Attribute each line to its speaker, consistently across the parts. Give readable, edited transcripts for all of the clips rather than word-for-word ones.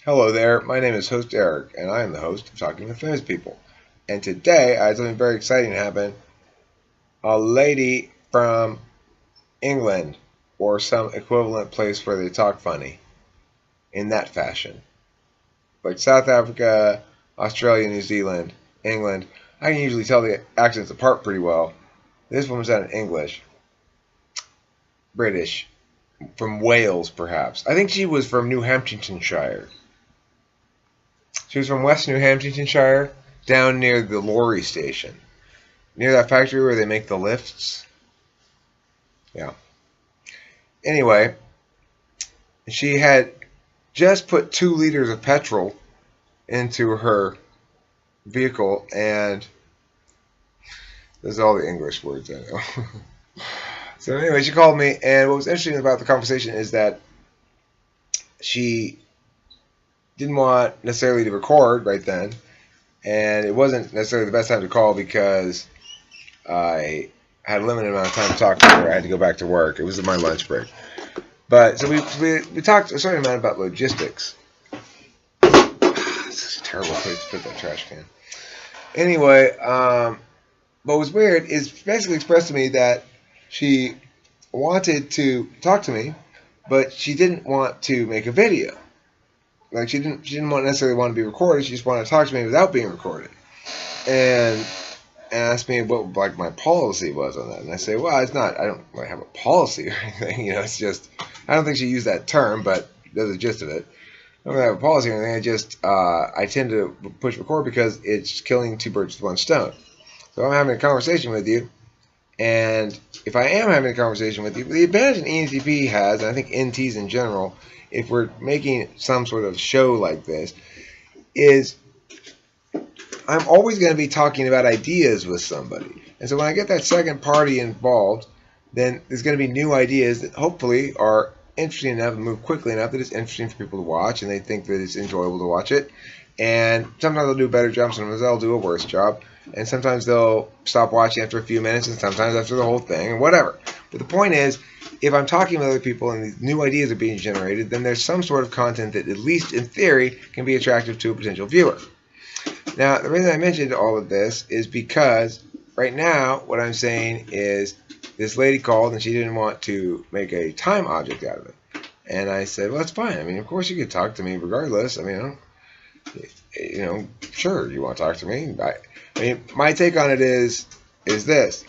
Speaker 1: Hello there, my name is Host Eric, and I am the host of Talking with Famous People. And today I had something very exciting happen. A lady from England, or some equivalent place where they talk funny, in that fashion. Like South Africa, Australia, New Zealand, England. I can usually tell the accents apart pretty well. This one was out in English. British. From Wales, perhaps. I think she was from New Hampshire. She was from West New Hampshire, down near the lorry station. Near that factory where they make the lifts. Yeah. Anyway, she had just put 2 liters of petrol into her vehicle, and this is all the English words I know. So anyway, she called me, and what was interesting about the conversation is that she didn't want necessarily to record right then, and it wasn't necessarily the best time to call because I had a limited amount of time to talk to her. I had to go back to work. It was my lunch break. But so we talked a certain amount about logistics. It's a terrible place to put that trash can. Anyway, what was weird is basically expressed to me that she wanted to talk to me, but she didn't want to make a video. Like she didn't necessarily want to be recorded. She just wanted to talk to me without being recorded, and asked me what like my policy was on that. And I say, well, it's not. I don't really have a policy or anything. It's just I don't think she used that term, but that's the gist of it. I don't really have a policy or anything. I just I tend to push record because it's killing 2 birds with 1 stone. So I'm having a conversation with you, and if I am having a conversation with you, the advantage an ENTP has, and I think NTs in general, if we're making some sort of show like this, is I'm always going to be talking about ideas with somebody. And so when I get that second party involved, then there's going to be new ideas that hopefully are interesting enough and move quickly enough that it's interesting for people to watch, and they think that it's enjoyable to watch it. And sometimes they'll do a better job, sometimes they'll do a worse job, and sometimes they'll stop watching after a few minutes, and sometimes after the whole thing, and whatever. But the point is, if I'm talking with other people and these new ideas are being generated, then there's some sort of content that, at least in theory, can be attractive to a potential viewer. Now, the reason I mentioned all of this is because right now what I'm saying is this lady called and she didn't want to make a time object out of it. And I said, well, that's fine. I mean, of course you could talk to me regardless. I mean, sure, you want to talk to me. I mean, my take on it is this.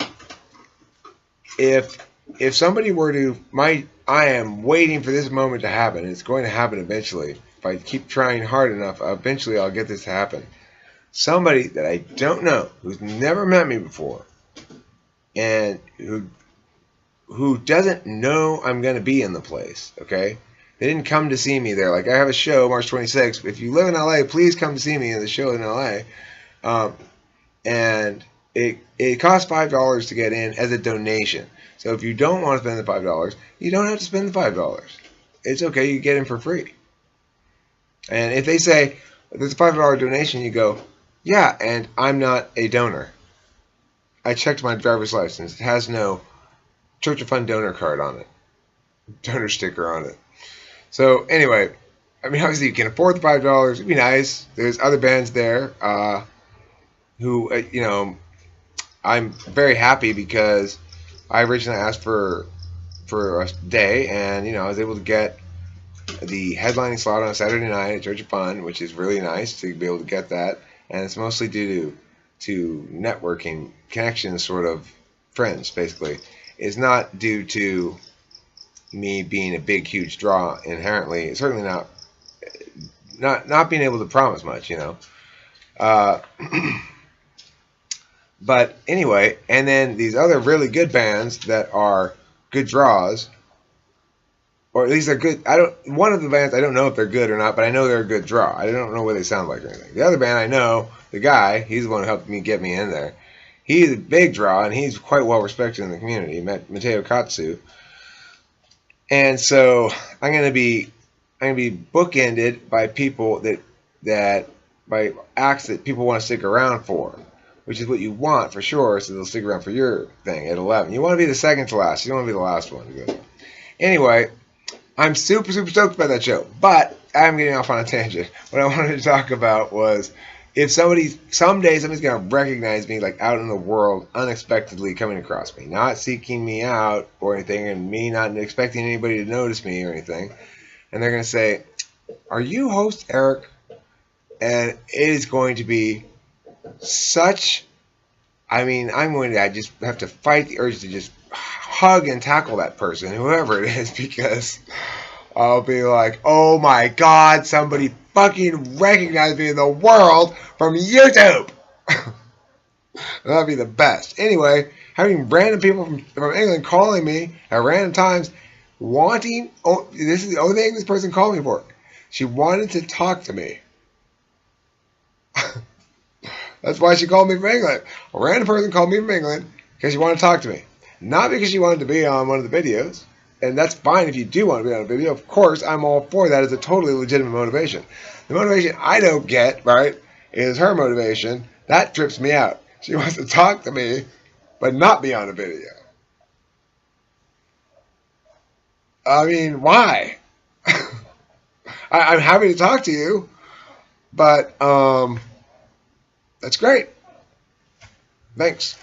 Speaker 1: If somebody were to, I am waiting for this moment to happen. It's going to happen eventually. If I keep trying hard enough, eventually I'll get this to happen. Somebody that I don't know, who's never met me before, and who doesn't know I'm going to be in the place, okay? They didn't come to see me there. Like, I have a show March 26th. If you live in LA, please come to see me in the show in LA. And it costs $5 to get in as a donation. So if you don't want to spend the $5, you don't have to spend the $5. It's okay. You get in for free. And if they say, there's a $5 donation, you go, yeah, and I'm not a donor. I checked my driver's license. It has no Church of Fun donor card on it. Donor sticker on it. So anyway, I mean, obviously you can afford the $5. It'd be nice. There's other bands there who, I'm very happy because I originally asked for a day, and, I was able to get the headlining slot on a Saturday night at Church of Fun, which is really nice to be able to get that. And it's mostly due to networking, connections, sort of friends, basically. It's not due to me being a big, huge draw inherently. It's certainly not being able to promise much, But anyway, and then these other really good bands that are good draws, or at least they're good. One of the bands, I don't know if they're good or not, but I know they're a good draw. I don't know what they sound like or anything. The other band, I know the guy. He's the one who helped me get me in there. He's a big draw, and he's quite well respected in the community. Mateo Katsu. And so I'm going to be bookended by people by acts that people want to stick around for, which is what you want for sure. So they'll stick around for your thing at 11. You want to be the second to last. You don't want to be the last one to go. Anyway, I'm super, super stoked about that show. But I'm getting off on a tangent. What I wanted to talk about was if someday somebody's gonna recognize me like out in the world unexpectedly coming across me, not seeking me out or anything, and me not expecting anybody to notice me or anything, and they're gonna say, "Are you host Eric?" And it is going to be such. I mean, I just have to fight the urge to just hug and tackle that person, whoever it is, because I'll be like, oh my God, somebody fucking recognized me in the world from YouTube. That'd be the best. Anyway, having random people from England calling me at random times, this is the only thing this person called me for. She wanted to talk to me. That's why she called me from England. A random person called me from England because she wanted to talk to me. Not because she wanted to be on one of the videos. And that's fine if you do want to be on a video. Of course, I'm all for that. It's a totally legitimate motivation. The motivation I don't get, right, is her motivation. That trips me out. She wants to talk to me, but not be on a video. I mean, why? I'm happy to talk to you, but that's great. Thanks.